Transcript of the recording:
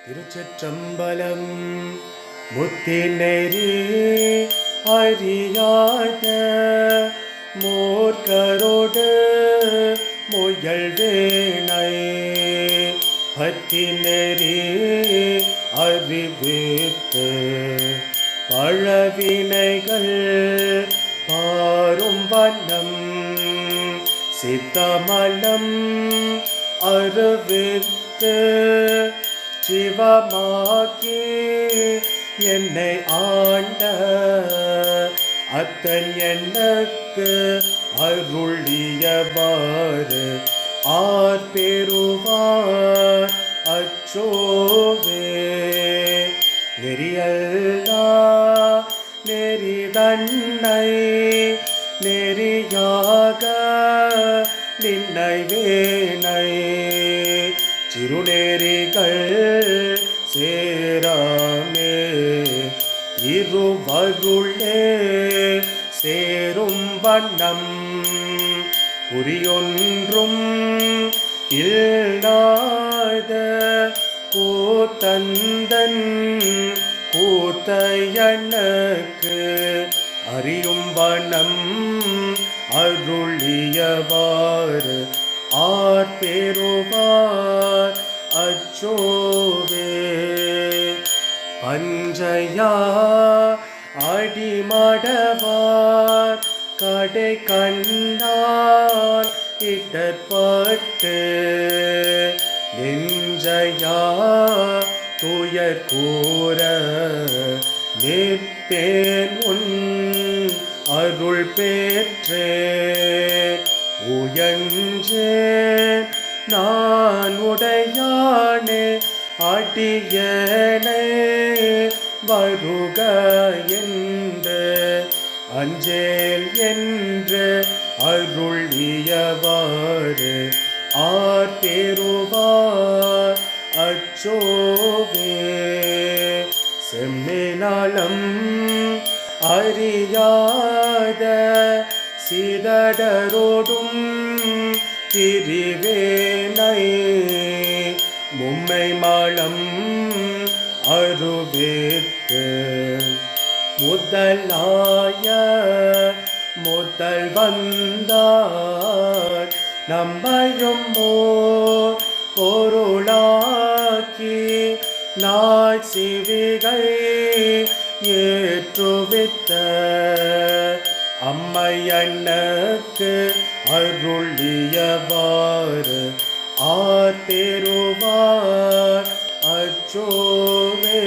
திருச்சிற்றம்பலம். முத்திநெறி அறியாத மூர்க்கரோடு முயல்வேனை பத்திநெறி அறிவித்து பழவினைகள் பாரும் வண்ணம் சித்தமலம் அறிவித்து சிவமாக்கி என்னை ஆண்ட அத்தன் எனக்கு அருளியவாறு ஆர்பெறுவார் அச்சோவே. நெறியல்லா நெறிதன்னை நெறியாக நின்னை வேனை சிறுநேரிகள் சேராமே இருவருளே சேரும் வண்ணம் குறியொன்றும் இல்லாத கூத்தந்தன் கூத்தையனுக்கு அறியும் வண்ணம் அருளியவாறு ஆர்பெறுவார் அச்சோவே. பஞ்சையா அடிமடவார் கடை கண்ணால் இடர்பட்டு நெஞ்சையா துயர் கூற நிற்பேன் உன் அருள் பெற்றேன் உயஞ்சேன் நான் உடையானே அடியனை வருக என்று அஞ்சேல் என்று அருளியவாறு ஆர்பெறுவார் அச்சோவே. செம்மினாலம் அறியாத சிதடரோடும் திரிவேனை மும்மை மாளம் அருவித்து முதலாய முதல் வந்தார் நம்மையும் பொருளாக்கி நாள் சிவிகை ஏற்றுவித்த அம்மையண்ணக்கு அருளியவாறு ஆர்பெறுவார் அச்சோவே.